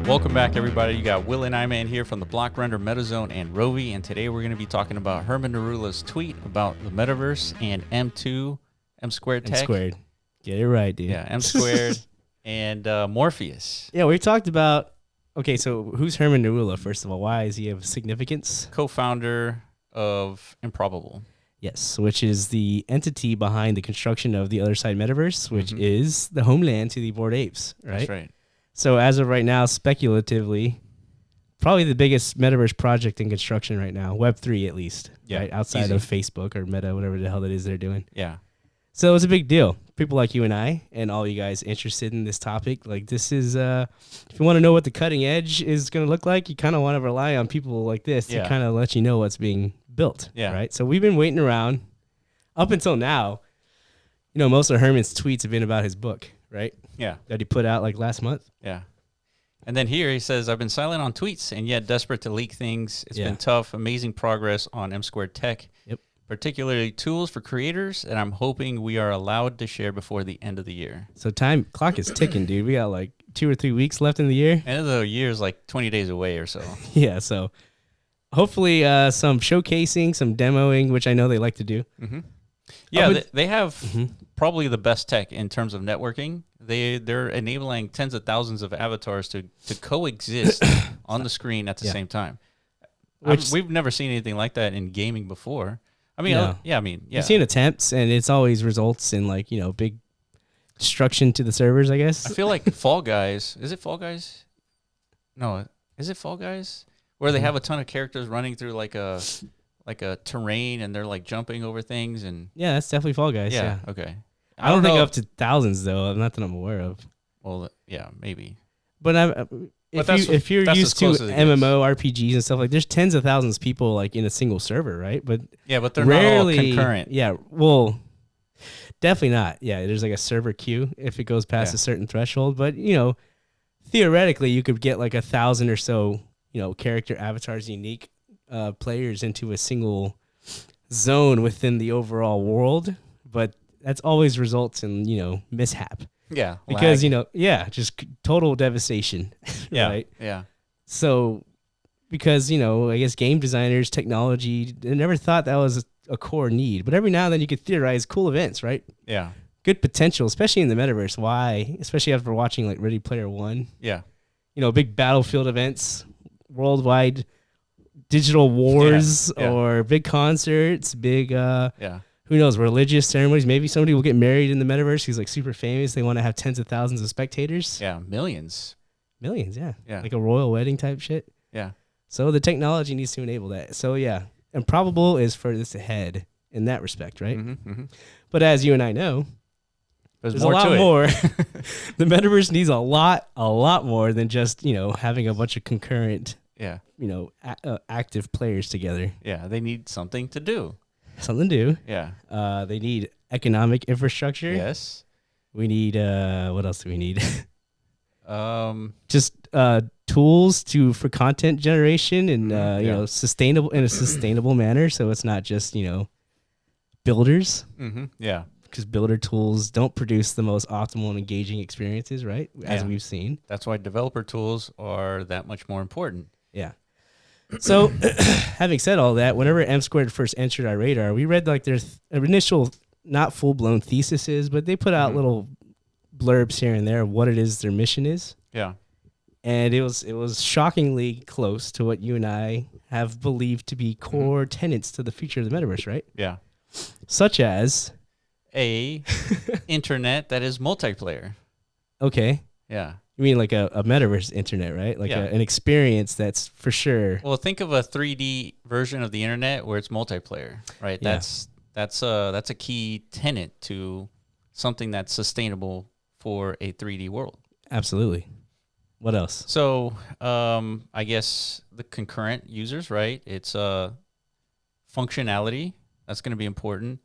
Welcome back, everybody. You got Will and I-Man here from the Block Render MetaZone and Rovi, and today we're going to be talking about Herman Narula's tweet about the Metaverse and M2, M squared tech. M squared. Get it right, dude. Yeah, M squared and Morpheus. Yeah, we talked about, okay, so who's Herman Narula, first of all? Why is he of significance? Co-founder of Improbable. Yes, which is the entity behind the construction of the Other Side Metaverse, which is the homeland to the Bored Apes, right? That's right. So as of right now, speculatively, probably the biggest Metaverse project in construction right now, Web3 at least, right? Outside of Facebook or Meta, whatever the hell that is they're doing. Yeah. So it's a big deal. People like you and I and all you guys interested in this topic, like this is, if you want to know what the cutting edge is going to look like, you kind of want to rely on people like this to kind of let you know what's being built, right? So we've been waiting around up until now. You know, most of Herman's tweets have been about his book, right? Yeah. That he put out like last month. Yeah. And then here he says, I've been silent on tweets and yet desperate to leak things. It's been tough, amazing progress on M squared tech. Yep. Particularly tools for creators, and I'm hoping we are allowed to share before the end of the year. So clock is ticking, dude. We got like 2 or 3 weeks left in the year. End of the year is like 20 days away or so. Yeah, so hopefully some showcasing, some demoing, which I know they like to do. Yeah, they have probably the best tech in terms of networking. They're enabling tens of thousands of avatars to coexist on the screen at the same time. We've never seen anything like that in gaming before. I mean, You've seen attempts, and it's always results in like, you know, big destruction to the servers, I guess. I feel like Fall Guys. Is it Fall Guys? No, is it Fall Guys? Where they have a ton of characters running through like a terrain, and they're like jumping over things, and yeah, that's definitely Fall Guys. Yeah. Okay. I don't think up to thousands though. Not that I'm aware of. Well, yeah, maybe. But if you're used to MMO RPGs and stuff, like there's tens of thousands of people like in a single server, right? But but they're rarely not all concurrent. Yeah, well, definitely not. Yeah, there's like a server queue if it goes past a certain threshold. But you know, theoretically, you could get like 1,000 or so, you know, character avatars, unique players into a single zone within the overall world. But that's always results in, you know, mishap. Yeah. Because, you know, just total devastation. Yeah. Right? Yeah. So, because, you know, I guess game designers, technology, they never thought that was a core need. But every now and then you could theorize cool events, right? Yeah. Good potential, especially in the metaverse. Why? Especially after watching like Ready Player One. Yeah. You know, big battlefield events, worldwide digital wars, or big concerts, big who knows, religious ceremonies. Maybe somebody will get married in the metaverse who's like super famous. They want to have tens of thousands of spectators. Yeah, millions, yeah. Like a royal wedding type shit. Yeah. So the technology needs to enable that. So yeah, Improbable is furthest ahead in that respect, right? But as you and I know, there's a lot more. The metaverse needs a lot more than just, you know, having a bunch of concurrent, you know, active players together. Yeah, they need something to do. Something to do. Yeah. They need economic infrastructure. Yes. We need what else do we need? Just tools for content generation and you know, sustainable in a sustainable manner, so it's not just, you know, builders. Yeah. Because builder tools don't produce the most optimal and engaging experiences, right? As we've seen. That's why developer tools are that much more important. Yeah. So, having said all that, whenever M squared first entered our radar, we read like their initial, not full-blown theses, but they put out little blurbs here and there of what it is their mission is. Yeah. And it was shockingly close to what you and I have believed to be core tenets to the future of the metaverse, right? Yeah. Such as a internet that is multiplayer. Okay. Yeah. You mean like a metaverse internet, right? Like an experience that's for sure. Well, think of a 3D version of the internet where it's multiplayer, right? Yeah. That's a key tenet to something that's sustainable for a 3D world. Absolutely. What else? So, I guess the concurrent users, right? It's functionality. That's going to be important.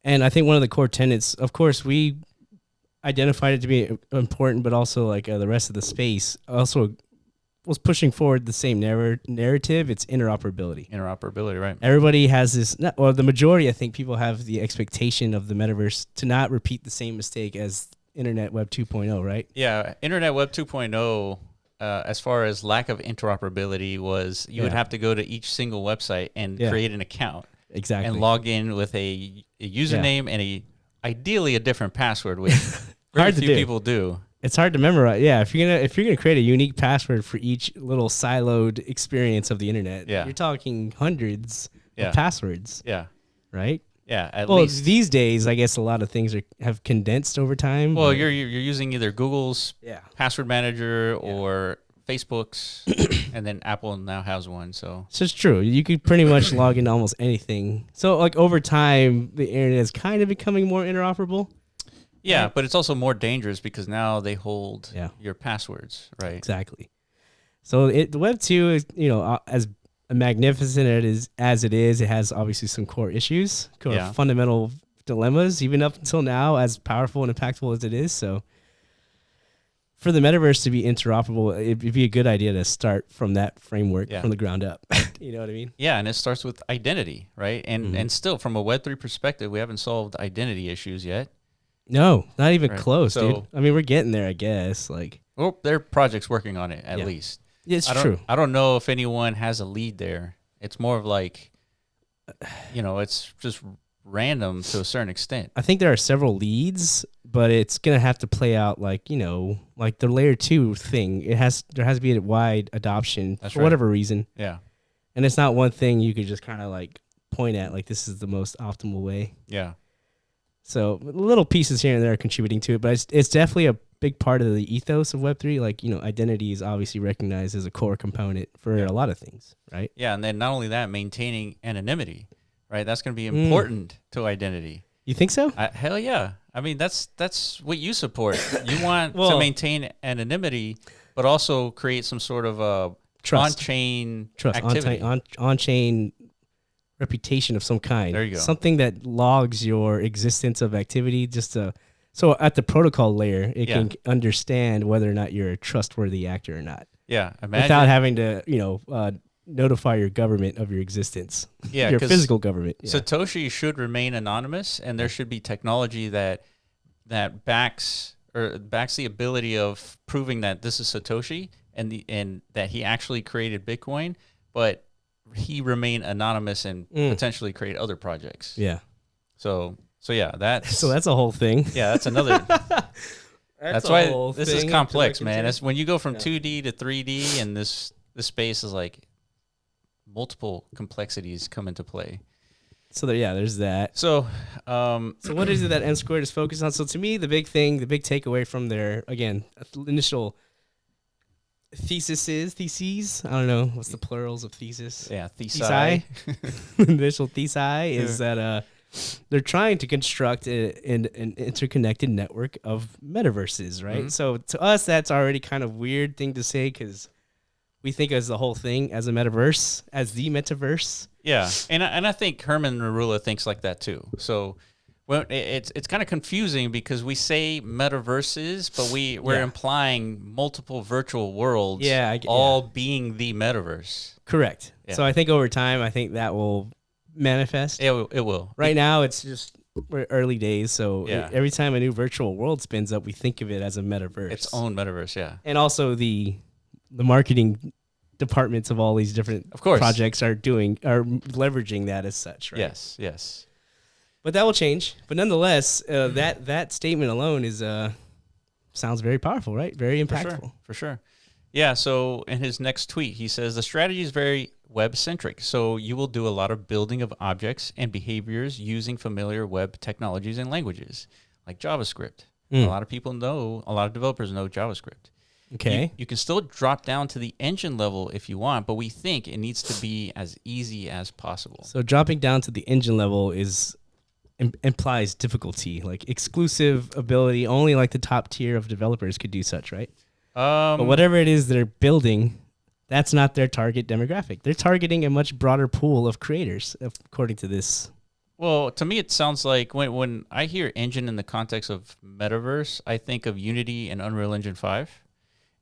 And I think one of the core tenets, of course, we identified it to be important, but also like the rest of the space also was pushing forward the same narrative. It's interoperability. Interoperability, right? Everybody has this, or the majority, I think, people have the expectation of the metaverse to not repeat the same mistake as Internet Web 2.0, right? Yeah, Internet Web 2.0 as far as lack of interoperability was, you would have to go to each single website and create an account. Exactly. And log in with a username and ideally a different password, which very few people do. It's hard to memorize. Yeah, if you're gonna create a unique password for each little siloed experience of the internet, you're talking hundreds of passwords. Yeah. Right? Yeah, at least. These days, I guess a lot of things have condensed over time. Well, you're using either Google's password manager or Facebook's, and then Apple now has one. So it's true. You could pretty much log into almost anything. So like over time, the internet is kind of becoming more interoperable. Yeah, right? But it's also more dangerous because now they hold your passwords, right? Exactly. So the Web 2 is, as magnificent as it is, it has obviously some core issues, fundamental dilemmas, even up until now, as powerful and impactful as it is. So for the metaverse to be interoperable, it'd be a good idea to start from that framework from the ground up. You know what I mean? Yeah, and it starts with identity, right? And still, from a Web3 perspective, we haven't solved identity issues yet. No, not even close, dude. I mean, we're getting there, I guess. Well, there are projects working on it, at least. Yeah, it's true. I don't know if anyone has a lead there. It's more of like, it's just random to a certain extent. I think there are several leads, but it's gonna have to play out like the layer 2 thing. There has to be a wide adoption for whatever reason. Yeah, and it's not one thing you could just kind of point at this is the most optimal way. Yeah. So little pieces here and there are contributing to it, but it's definitely a big part of the ethos of Web3. Identity is obviously recognized as a core component for a lot of things, right? Yeah, and then not only that, maintaining anonymity, right? That's going to be important to identity. You think so? Hell yeah. I mean, that's what you support. You want to maintain anonymity, but also create some sort of on-chain activity. On-chain reputation of some kind. There you go. Something that logs your existence of activity so at the protocol layer, it can understand whether or not you're a trustworthy actor or not. Yeah. Without having to, notify your government of your existence. Yeah. Your physical government. Yeah. Satoshi should remain anonymous, and there should be technology that backs the ability of proving that this is Satoshi and that he actually created Bitcoin, but he remain anonymous and potentially create other projects. Yeah. So yeah, that's a whole thing. Yeah, that's another. that's why this is complex, man. That's when you go from 2D to 3D, and this space is multiple complexities come into play. So there's that. So what is it that M Squared is focused on? So to me, the big takeaway from their initial theses. I don't know what's the plurals of thesis. Yeah, thesi. Initial thesi is that they're trying to construct an interconnected network of metaverses, right? Mm-hmm. So to us, that's already kind of weird thing to say because we think as the whole thing as a metaverse, as the metaverse. Yeah, and I think Herman Narula thinks like that too. So. Well, it's kind of confusing because we say metaverses, but we're implying multiple virtual worlds, being the metaverse. Correct. Yeah. So I think over time, that will manifest. It will. Right now, it's just we're early days, so every time a new virtual world spins up, we think of it as a metaverse. Its own metaverse, yeah. And also the marketing departments of all these different projects are leveraging that as such, right? Yes. But that will change. But nonetheless, that statement alone is sounds very powerful, right? Very impactful. For sure. Yeah, so in his next tweet, he says, the strategy is very web-centric, so you will do a lot of building of objects and behaviors using familiar web technologies and languages, like JavaScript. A lot of developers know JavaScript. Okay. You can still drop down to the engine level if you want, but we think it needs to be as easy as possible. So dropping down to the engine level implies difficulty, like exclusive ability. Only the top tier of developers could do such, right? But whatever it is they're building, that's not their target demographic. They're targeting a much broader pool of creators, according to this. Well, to me, it sounds like when I hear engine in the context of Metaverse, I think of Unity and Unreal Engine 5.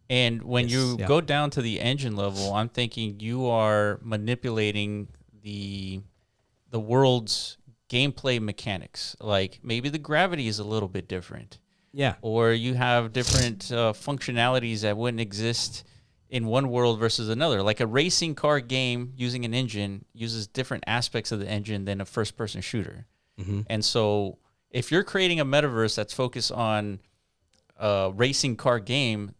And when you go down to the engine level, I'm thinking you are manipulating the world's gameplay mechanics. Like maybe the gravity is a little bit different. Yeah. Or you have different functionalities that wouldn't exist in one world versus another. Like a racing car game using an engine uses different aspects of the engine than a first-person shooter. Mm-hmm. And so if you're creating a metaverse that's focused on a racing car game,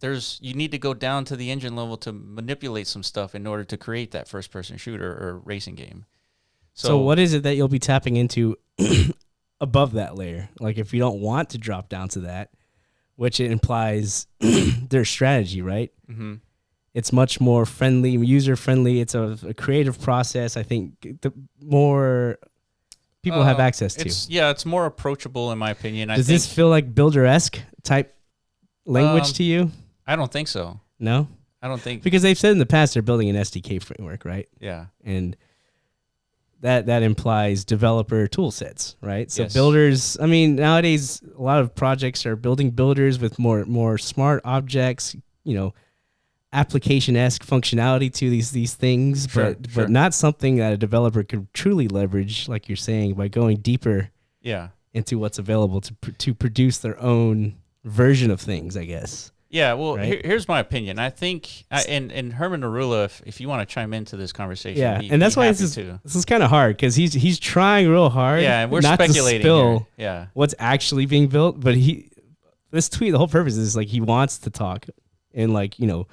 you need to go down to the engine level to manipulate some stuff in order to create that first-person shooter or racing game. So what is it that you'll be tapping into above that layer? Like if you don't want to drop down to that, which it implies their strategy, right? Mm-hmm. It's much more friendly, user-friendly. It's a creative process. I think the more people have access to. It's more approachable in my opinion. Does this feel like Builder-esque type language to you? I don't think so. No? I don't think. Because they've said in the past they're building an SDK framework, right? Yeah. And that implies developer tool sets, right? So yes. builders, I mean, nowadays a lot of projects are building builders with more smart objects, application-esque functionality to these things, sure. but not something that a developer could truly leverage, like you're saying, by going deeper into what's available to produce their own version of things, I guess. Yeah, well, right? Here's my opinion. I think, and Herman Narula, if you want to chime into this conversation, and that's why this is kind of hard because he's trying real hard. Yeah, and we're not speculating to spill here. What's actually being built, but this tweet, the whole purpose is like he wants to talk and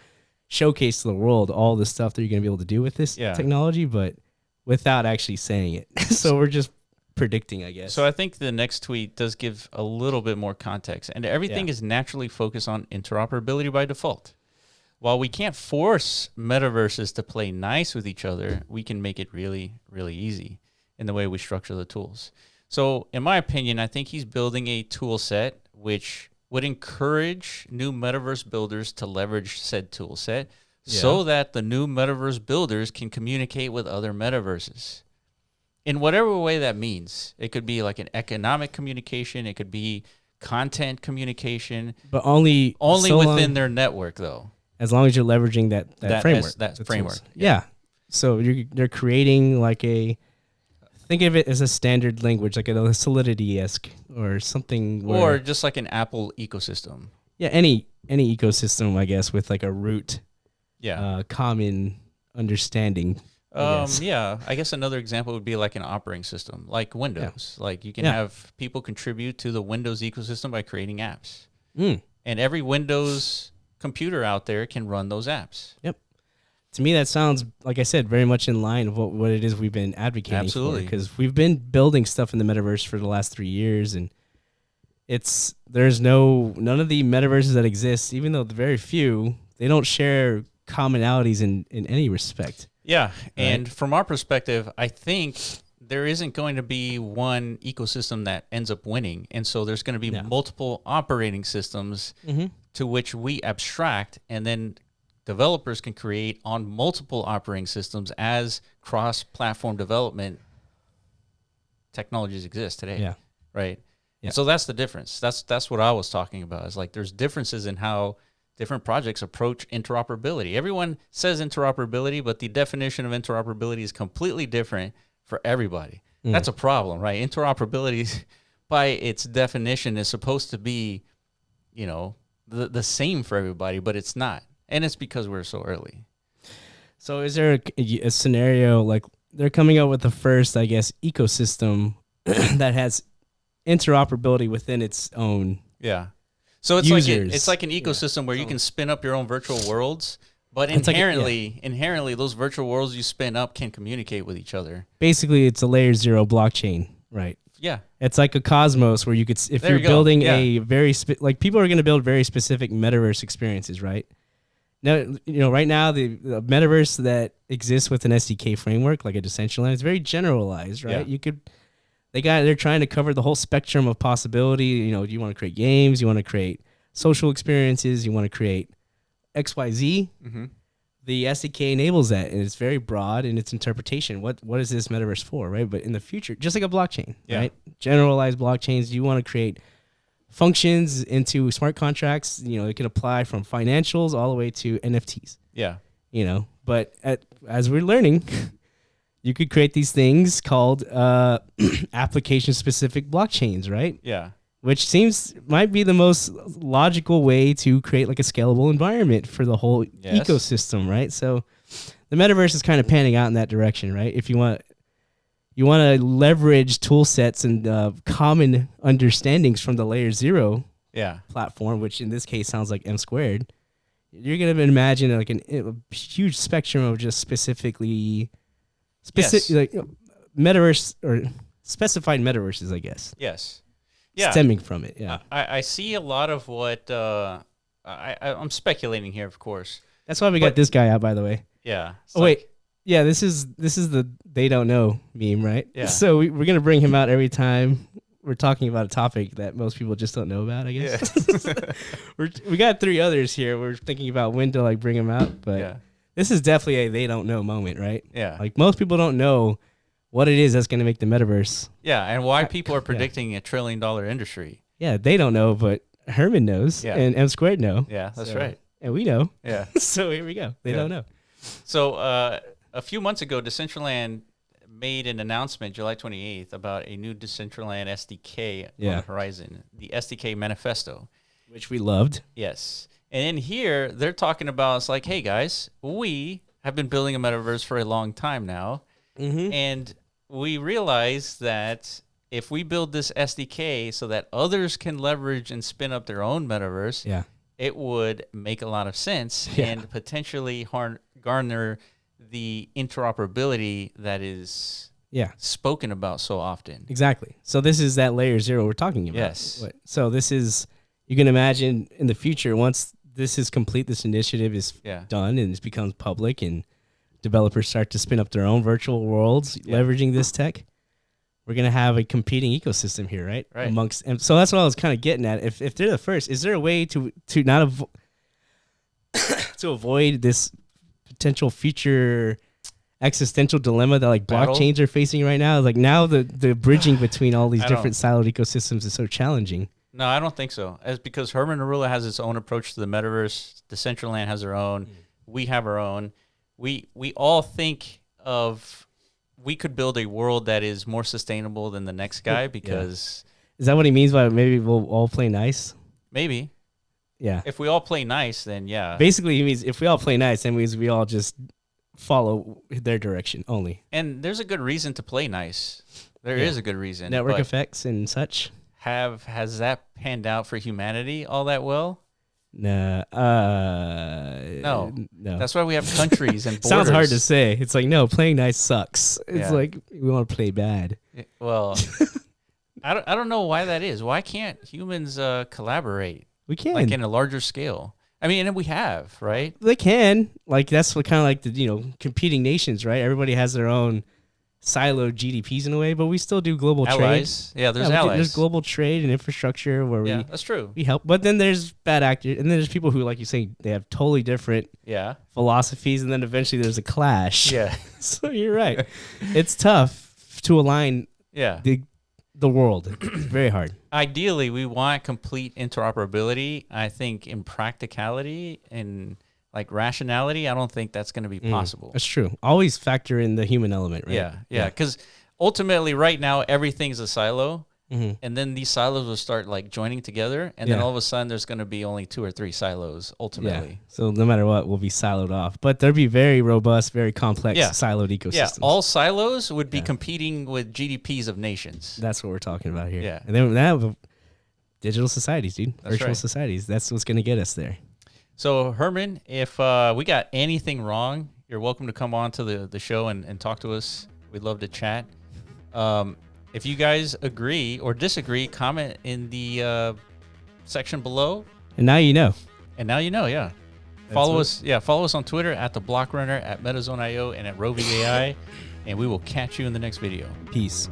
showcase to the world all the stuff that you're gonna be able to do with this technology, but without actually saying it. So we're just predicting, I guess. So I think the next tweet does give a little bit more context, and everything is naturally focused on interoperability by default. While we can't force metaverses to play nice with each other, we can make it really, really easy in the way we structure the tools. So in my opinion, I think he's building a tool set which would encourage new metaverse builders to leverage said tool set so that the new metaverse builders can communicate with other metaverses. In whatever way that means. It could be like an economic communication. It could be content communication. But only within their network, though. As long as you're leveraging that framework. That framework. Yeah. So they're creating think of it as a standard language, like a Solidity-esque or something. Or just like an Apple ecosystem. Yeah, any ecosystem, I guess, with like a root common understanding. I guess another example would be like an operating system, like Windows. Like you can have people contribute to the Windows ecosystem by creating apps. And every Windows computer out there can run those apps. Yep. To me, that sounds, like I said, very much in line of what it is we've been advocating for. Because we've been building stuff in the metaverse for the last 3 years, and there's none of the metaverses that exist, even though the very few, they don't share commonalities in any respect. Yeah, and from our perspective, I think there isn't going to be one ecosystem that ends up winning. And so there's going to be multiple operating systems to which we abstract, and then developers can create on multiple operating systems as cross-platform development technologies exist today. Yeah. Right? Yeah. And so that's the difference. That's what I was talking about. Is like there's differences in how different projects approach interoperability. Everyone says interoperability, but the definition of interoperability is completely different for everybody. That's a problem, right? Interoperability, by its definition, is supposed to be, the same for everybody, but it's not. And it's because we're so early. So is there a scenario like they're coming out with the first, I guess, ecosystem that has interoperability within its own So it's like an ecosystem where you can spin up your own virtual worlds, but inherently those virtual worlds you spin up can communicate with each other. Basically, it's a layer 0 blockchain, right? Yeah. It's like a cosmos where you could, if you're building a very, people are going to build very specific metaverse experiences, right? Now, right now, the metaverse that exists with an SDK framework, like a Decentraland, is very generalized, right? Yeah. They're trying to cover the whole spectrum of possibility. You want to create games, you want to create social experiences, you want to create XYZ. Mm-hmm. The SDK enables that, and it's very broad in its interpretation. What is this metaverse for, right? But in the future, just like a blockchain, right? Generalized blockchains, you want to create functions into smart contracts. It can apply from financials all the way to NFTs. Yeah. But as we're learning, you could create these things called application-specific blockchains, right? Yeah. which might be the most logical way to create like a scalable environment for the whole ecosystem, right? So the metaverse is kind of panning out in that direction, right? If you want to leverage tool sets and common understandings from the layer 0 platform, which in this case sounds like M squared, you're going to imagine like a huge spectrum of just specific like metaverse or specified metaverses, I guess. Yes. Yeah. Stemming from it. Yeah. I see a lot of what I'm speculating here, of course. That's why we got this guy out, by the way. Yeah. Wait. Yeah, this is the they don't know meme, right? Yeah. So we're going to bring him out every time we're talking about a topic that most people just don't know about, I guess. Yeah. we got 3 others here. We're thinking about when to like bring them out, but this is definitely a they don't know moment, right? Yeah. Like most people don't know what it is that's going to make the metaverse. Yeah, and why people are predicting $1 trillion industry. Yeah, they don't know, but Herman knows, and M squared know. Yeah, that's right. And we know. Yeah. So here we go. They don't know. So a few months ago, Decentraland made an announcement, July 28th, about a new Decentraland SDK on the horizon, the SDK Manifesto. Which we loved. Yes. And in here, they're talking about, it's like, hey, guys, we have been building a metaverse for a long time now. Mm-hmm. And we realize that if we build this SDK so that others can leverage and spin up their own metaverse, it would make a lot of sense and potentially garner the interoperability that is spoken about so often. Exactly. So this is that layer 0 we're talking about. Yes. So this is, you can imagine in the future, once this is complete, this initiative is done and it becomes public and developers start to spin up their own virtual worlds leveraging this tech, we're going to have a competing ecosystem here, right? Amongst, and so that's what I was kind of getting at. If they're the first, is there a way to not to avoid this potential future existential dilemma that like blockchains are facing right now? Like now the bridging between all these different siloed ecosystems is so challenging. No, I don't think so. It's because Herman Arula has its own approach to the metaverse. Decentraland has their own. We have our own. We all think of, we could build a world that is more sustainable than the next guy because... Is that what he means by maybe we'll all play nice? Maybe. Yeah. If we all play nice, then yeah. Basically, he means if we all play nice, that means we all just follow their direction only. And there's a good reason to play nice. There is a good reason. Network effects and such. Has that panned out for humanity all that well? No. That's why we have countries and borders. Sounds hard to say. It's like, no, playing nice sucks. It's like we want to play bad. Well, I don't know why that is. Why can't humans collaborate? We can, like in a larger scale. I mean, and we have, right? They can. Like that's what kind of like the competing nations, right? Everybody has their own siloed GDPs in a way, but we still do global trade. Yeah, there's allies. There's global trade and infrastructure where that's true. We help. But then there's bad actors, and then there's people who, like you say, they have totally different philosophies, and then eventually there's a clash. Yeah. So you're right. It's tough to align the world. It's very hard. Ideally, we want complete interoperability. I think in practicality and like rationality, I don't think that's going to be possible. That's true. Always factor in the human element, right? Yeah. Because ultimately, right now, everything's a silo, and then these silos will start like joining together, and then all of a sudden, there's going to be only 2 or 3 silos ultimately. Yeah. So no matter what, we'll be siloed off. But there'll be very robust, very complex siloed ecosystems. Yeah. All silos would be competing with GDPs of nations. That's what we're talking about here. Yeah. And then that digital societies, dude. Virtual societies. That's what's going to get us there. So, Herman, if we got anything wrong, you're welcome to come on to the show and talk to us. We'd love to chat. If you guys agree or disagree, comment in the section below. And now you know. Follow us on Twitter at The Block Runner, at MetaZone.io, and at RoviAI, and we will catch you in the next video. Peace.